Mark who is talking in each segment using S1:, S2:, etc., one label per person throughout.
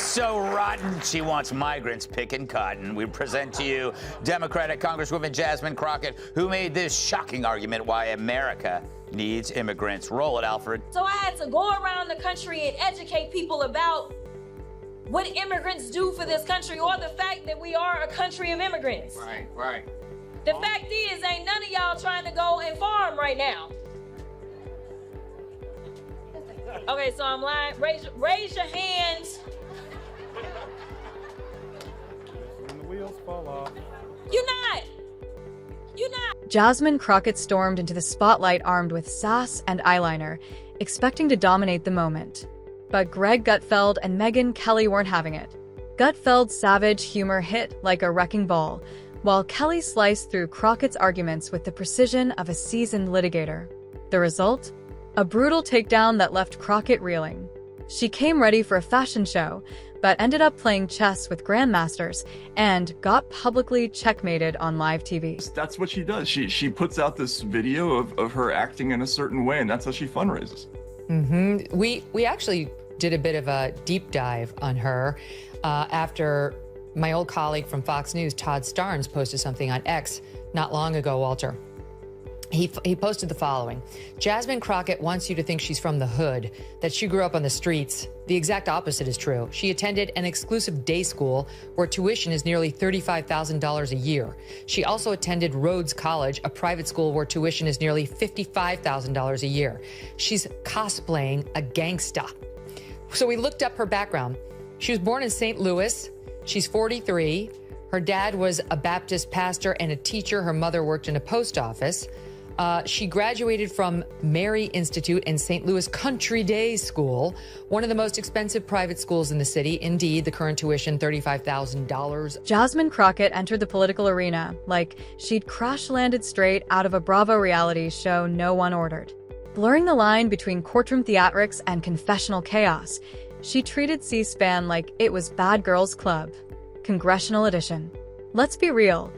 S1: so rotten, she wants migrants picking cotton. We present to you Democratic Congresswoman Jasmine Crockett, who made this shocking argument why America needs immigrants. Roll it, Alfred.
S2: So I had to go around the country and educate people about what immigrants do for this country, or the fact that we are a country of immigrants.
S3: Right.
S2: The fact is, ain't none of y'all trying to go and farm right now. Okay, so I'm lying. Raise your hands.
S4: When the wheels fall off.
S2: You're not.
S5: Jasmine Crockett stormed into the spotlight armed with sass and eyeliner, expecting to dominate the moment. But Gutfeld and Megyn Kelly weren't having it. Gutfeld's savage humor hit like a wrecking ball, while Kelly sliced through Crockett's arguments with the precision of a seasoned litigator. The result? A brutal takedown that left Crockett reeling. She came ready for a fashion show, but ended up playing chess with grandmasters and got publicly checkmated on live TV.
S6: That's what she does. She puts out this video of her acting in a certain way, and that's how she fundraises.
S7: We actually did a bit of a deep dive on her after my old colleague from Fox News, Todd Starnes, posted something on X not long ago, Walter. He posted the following. Jasmine Crockett wants you to think she's from the hood, that she grew up on the streets. The exact opposite is true. She attended an exclusive day school where tuition is nearly $35,000 a year. She also attended Rhodes College, a private school where tuition is nearly $55,000 a year. She's cosplaying a gangsta. So we looked up her background. She was born in St. Louis. She's 43. Her dad was a Baptist pastor and a teacher. Her mother worked in a post office. She graduated from Mary Institute and St. Louis Country Day School, one of the most expensive private schools in the city. Indeed, the current tuition, $35,000.
S5: Jasmine Crockett entered the political arena like she'd crash-landed straight out of a Bravo reality show no one ordered. Blurring the line between courtroom theatrics and confessional chaos, she treated C-SPAN like it was Bad Girls Club, Congressional Edition. Let's be real.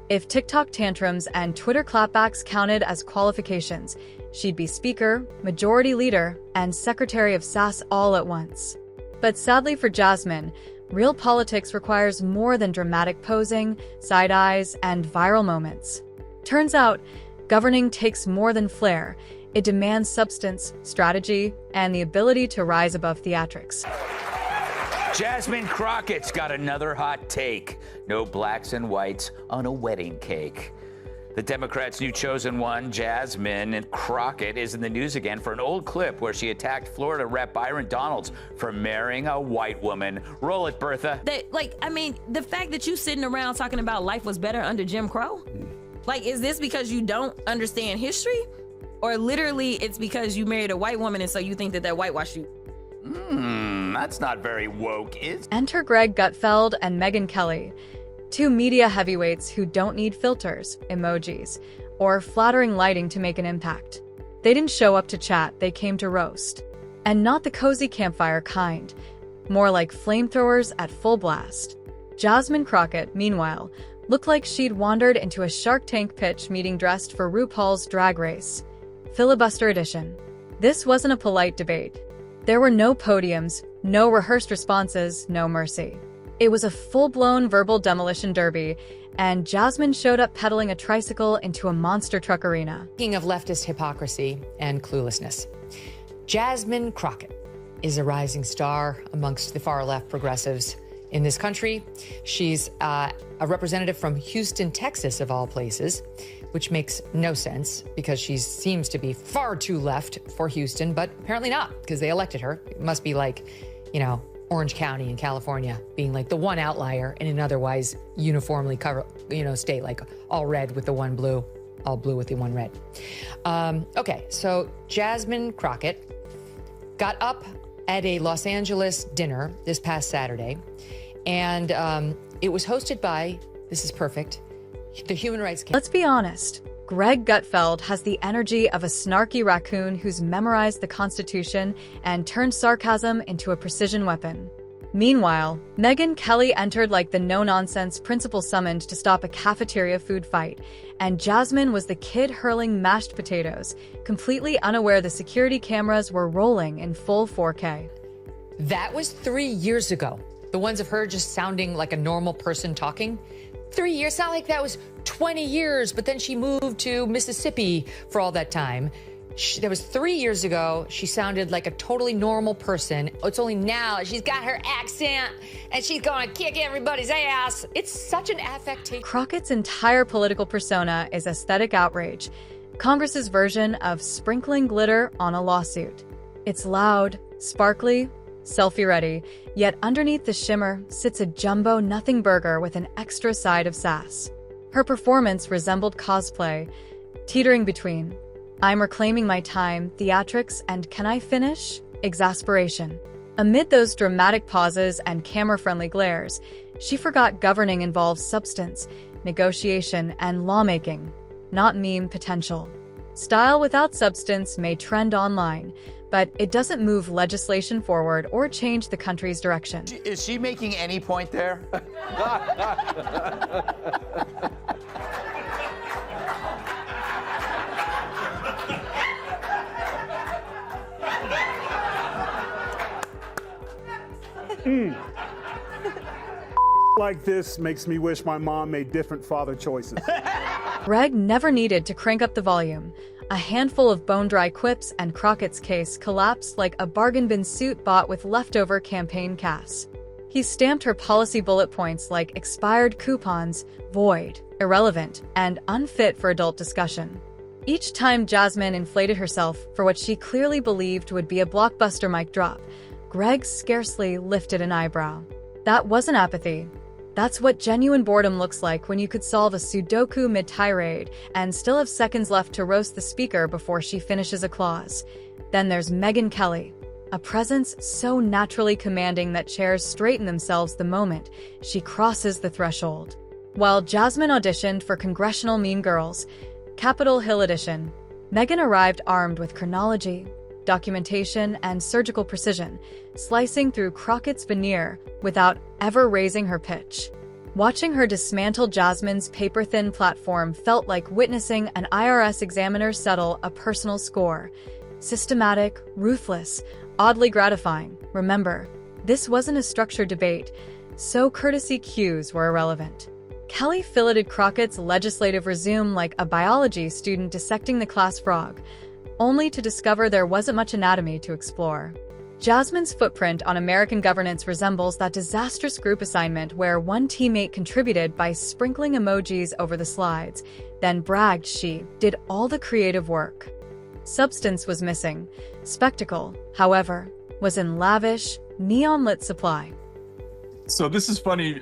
S5: If TikTok tantrums and Twitter clapbacks counted as qualifications, she'd be Speaker, Majority Leader, and Secretary of SAS all at once. But sadly for Jasmine, real politics requires more than dramatic posing, side eyes, and viral moments. Turns out, governing takes more than flair. It demands substance, strategy, and the ability to rise above theatrics.
S1: Jasmine Crockett's got another hot take. No blacks and whites on a wedding cake. The Democrats' new chosen one, Jasmine Crockett, is in the news again for an old clip where she attacked Florida Rep. Byron Donalds for marrying a white woman. Roll it, Bertha.
S8: The fact that you sitting around talking about life was better under Jim Crow? Is this because you don't understand history? Or literally it's because you married a white woman and so you think that whitewashed you?
S1: That's not very woke, is it?
S5: Enter Gutfeld and Megyn Kelly, two media heavyweights who don't need filters, emojis, or flattering lighting to make an impact. They didn't show up to chat, they came to roast. And not the cozy campfire kind, more like flamethrowers at full blast. Jasmine Crockett, meanwhile, looked like she'd wandered into a Shark Tank pitch meeting dressed for RuPaul's Drag Race, Filibuster Edition. This wasn't a polite debate. There were no podiums, no rehearsed responses, no mercy. It was a full-blown verbal demolition derby, and Jasmine showed up pedaling a tricycle into a monster truck arena.
S7: Speaking of leftist hypocrisy and cluelessness, Jasmine Crockett is a rising star amongst the far-left progressives in this country. She's a representative from Houston, Texas, of all places, which makes no sense because she seems to be far too left for Houston, but apparently not because they elected her. It must be like, Orange County in California being like the one outlier in an otherwise uniformly state, like all red with the one blue, all blue with the one red. Okay, so Jasmine Crockett got up at a Los Angeles dinner this past Saturday, and it was hosted by, this is perfect, the human rights campaign.
S5: Let's be honest, Gutfeld has the energy of a snarky raccoon who's memorized the Constitution and turned sarcasm into a precision weapon. Meanwhile, Megyn Kelly entered like the no-nonsense principal summoned to stop a cafeteria food fight, and Jasmine was the kid hurling mashed potatoes, completely unaware the security cameras were rolling in full 4K.
S7: That was 3 years ago. the ones of her just sounding like a normal person talking. 3 years, not like that was 20 years, but then she moved to Mississippi for all that time. That was 3 years ago. She sounded like a totally normal person. It's only now she's got her accent and she's gonna kick everybody's ass. It's such an affectation.
S5: Crockett's entire political persona is aesthetic outrage, Congress's version of sprinkling glitter on a lawsuit. It's loud, sparkly, selfie-ready, yet underneath the shimmer sits a jumbo nothing burger with an extra side of sass. Her performance resembled cosplay, teetering between I'm reclaiming my time, theatrics, and can I finish? Exasperation. Amid those dramatic pauses and camera-friendly glares, she forgot governing involves substance, negotiation, and lawmaking, not meme potential. Style without substance may trend online, but it doesn't move legislation forward or change the country's direction.
S1: Is she making any point there?
S4: Like this makes me wish my mom made different father choices.
S5: Greg never needed to crank up the volume. A handful of bone-dry quips and Crockett's case collapsed like a bargain bin suit bought with leftover campaign cash. He stamped her policy bullet points like expired coupons, void, irrelevant, and unfit for adult discussion. Each time Jasmine inflated herself for what she clearly believed would be a blockbuster mic drop, Greg scarcely lifted an eyebrow. That wasn't apathy. That's what genuine boredom looks like when you could solve a Sudoku mid-tirade and still have seconds left to roast the speaker before she finishes a clause. Then there's Megyn Kelly, a presence so naturally commanding that chairs straighten themselves the moment she crosses the threshold. While Jasmine auditioned for Congressional Mean Girls, Capitol Hill Edition, Megyn arrived armed with chronology, documentation, and surgical precision, slicing through Crockett's veneer without ever raising her pitch. Watching her dismantle Jasmine's paper-thin platform felt like witnessing an IRS examiner settle a personal score. Systematic, ruthless, oddly gratifying. Remember, this wasn't a structured debate, so courtesy cues were irrelevant. Kelly filleted Crockett's legislative resume like a biology student dissecting the class frog, only to discover there wasn't much anatomy to explore. Jasmine's footprint on American governance resembles that disastrous group assignment where one teammate contributed by sprinkling emojis over the slides, then bragged she did all the creative work. Substance was missing. Spectacle, however, was in lavish, neon-lit supply.
S6: So this is funny.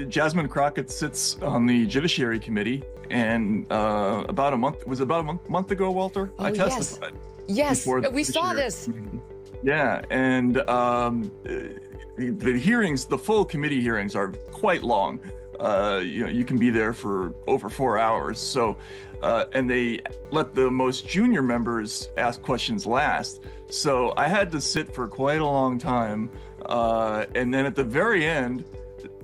S6: Jasmine Crockett sits on the Judiciary Committee, and about a month ago, Walter, I testified.
S7: Yes,
S6: before the
S7: we saw
S6: Judiciary
S7: this.
S6: Committee. Yeah, and the hearings, the full committee hearings, are quite long. You can be there for over 4 hours. So, and they let the most junior members ask questions last. So I had to sit for quite a long time. And then at the very end,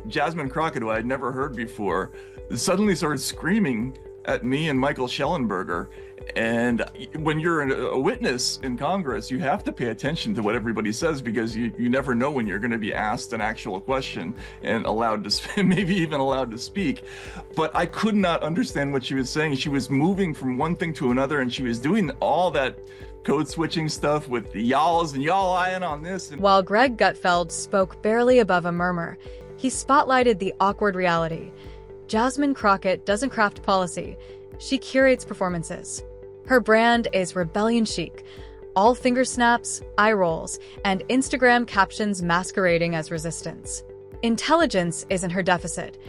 S6: Jasmine Crockett, who I had never heard before, suddenly started screaming at me and Michael Schellenberger. And when you're a witness in Congress, you have to pay attention to what everybody says, because you never know when you're going to be asked an actual question and allowed to, maybe even allowed to speak. But I could not understand what she was saying. She was moving from one thing to another, and she was doing all that code switching stuff with the y'alls and y'all eyeing on this.
S5: While Greg Gutfeld spoke barely above a murmur, he spotlighted the awkward reality. Jasmine Crockett doesn't craft policy. She curates performances. Her brand is rebellion chic, all finger snaps, eye rolls, and Instagram captions masquerading as resistance. Intelligence isn't her deficit.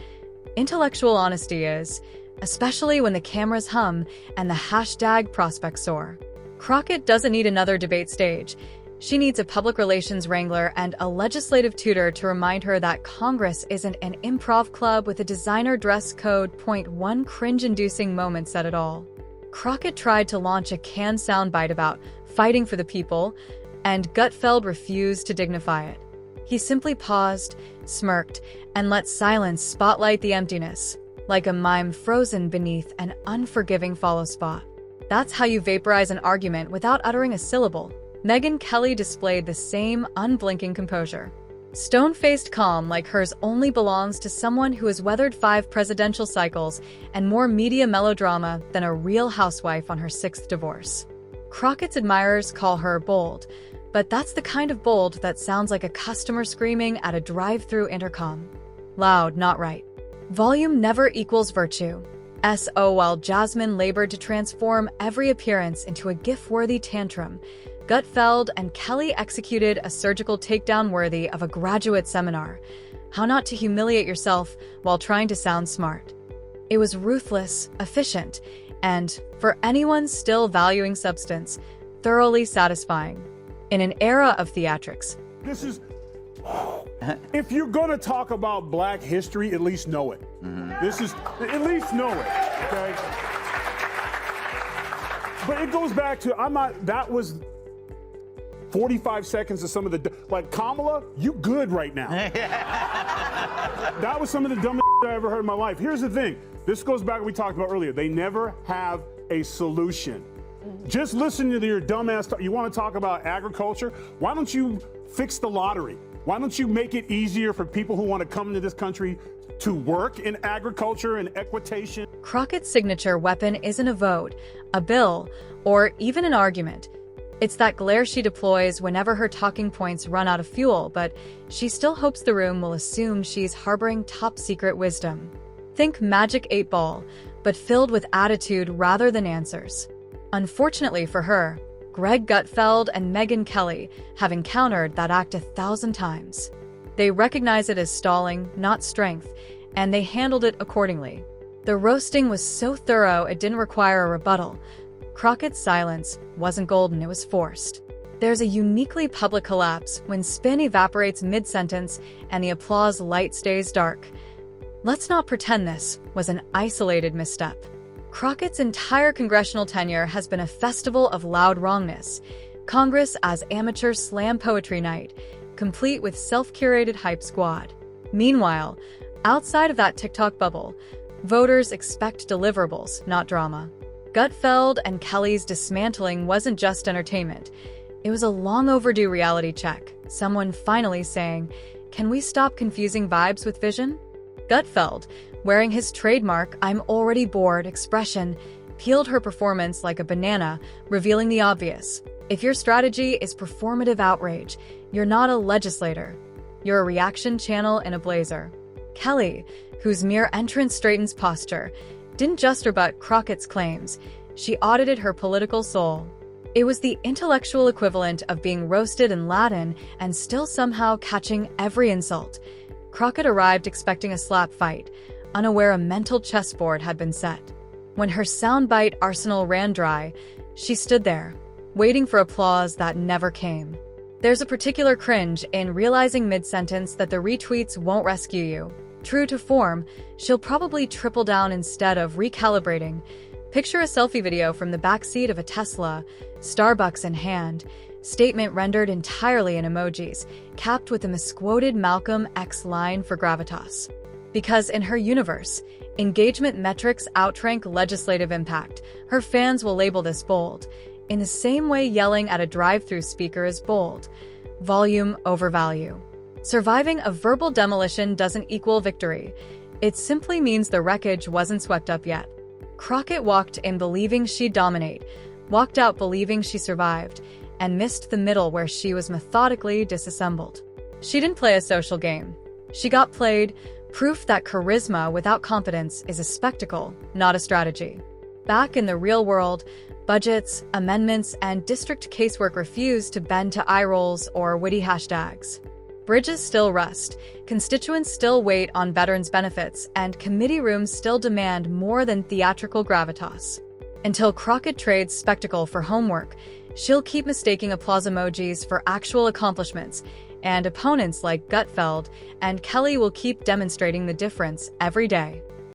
S5: Intellectual honesty is, especially when the cameras hum and the hashtag prospects soar. Crockett doesn't need another debate stage. She needs a public relations wrangler and a legislative tutor to remind her that Congress isn't an improv club with a designer dress code. One cringe-inducing moment said it all. Crockett tried to launch a canned soundbite about fighting for the people, and Gutfeld refused to dignify it. He simply paused, smirked, and let silence spotlight the emptiness, like a mime frozen beneath an unforgiving follow spot. That's how you vaporize an argument without uttering a syllable. Megyn Kelly displayed the same unblinking composure. Stone-faced calm like hers only belongs to someone who has weathered 5 presidential cycles and more media melodrama than a real housewife on her 6th divorce. Crockett's admirers call her bold, but that's the kind of bold that sounds like a customer screaming at a drive-through intercom. Loud, not right. Volume never equals virtue. While Jasmine labored to transform every appearance into a gif-worthy tantrum, Gutfeld and Kelly executed a surgical takedown worthy of a graduate seminar. How not to humiliate yourself while trying to sound smart. It was ruthless, efficient, and, for anyone still valuing substance, thoroughly satisfying. In an era of theatrics,
S4: This is, if you're gonna talk about Black history, at least know it. This is, at least know it, okay? But it goes back to, that was 45 seconds of some of the, like, Kamala, you good right now. That was some of the dumbest I ever heard in my life. Here's the thing. This goes back to what we talked about earlier. They never have a solution. Just listen to your dumbass talk. You want to talk about agriculture? Why don't you fix the lottery? Why don't you make it easier for people who want to come into this country to work in agriculture and equitation?
S5: Crockett's signature weapon isn't a vote, a bill, or even an argument. It's that glare she deploys whenever her talking points run out of fuel, but she still hopes the room will assume she's harboring top-secret wisdom. Think Magic 8 Ball, but filled with attitude rather than answers. Unfortunately for her, Gutfeld and Megyn Kelly have encountered that act 1,000 times. They recognize it as stalling, not strength, and they handled it accordingly. The roasting was so thorough it didn't require a rebuttal. Crockett's silence wasn't golden, it was forced. There's a uniquely public collapse when spin evaporates mid-sentence and the applause light stays dark. Let's not pretend this was an isolated misstep. Crockett's entire congressional tenure has been a festival of loud wrongness. Congress as amateur slam poetry night, complete with self-curated hype squad. Meanwhile, outside of that TikTok bubble, voters expect deliverables, not drama. Gutfeld and Kelly's dismantling wasn't just entertainment. It was a long overdue reality check, someone finally saying, "Can we stop confusing vibes with vision?" Gutfeld, wearing his trademark "I'm already bored" expression, peeled her performance like a banana, revealing the obvious. If your strategy is performative outrage, you're not a legislator. You're a reaction channel in a blazer. Kelly, whose mere entrance straightens posture, didn't just rebut Crockett's claims, she audited her political soul. It was the intellectual equivalent of being roasted in Latin and still somehow catching every insult. Crockett arrived expecting a slap fight, unaware a mental chessboard had been set. When her soundbite arsenal ran dry, she stood there, waiting for applause that never came. There's a particular cringe in realizing mid-sentence that the retweets won't rescue you. True to form, she'll probably triple down instead of recalibrating. Picture a selfie video from the backseat of a Tesla, Starbucks in hand, statement rendered entirely in emojis, capped with a misquoted Malcolm X line for gravitas. Because in her universe, engagement metrics outrank legislative impact, her fans will label this bold, in the same way yelling at a drive-through speaker is bold. Volume over value. Surviving a verbal demolition doesn't equal victory. It simply means the wreckage wasn't swept up yet. Crockett walked in believing she'd dominate, walked out believing she survived, and missed the middle where she was methodically disassembled. She didn't play a social game. She got played, proof that charisma without competence is a spectacle, not a strategy. Back in the real world, budgets, amendments, and district casework refuse to bend to eye rolls or witty hashtags. Bridges still rust, constituents still wait on veterans' benefits, and committee rooms still demand more than theatrical gravitas. Until Crockett trades spectacle for homework, she'll keep mistaking applause emojis for actual accomplishments, and opponents like Gutfeld and Kelly will keep demonstrating the difference every day.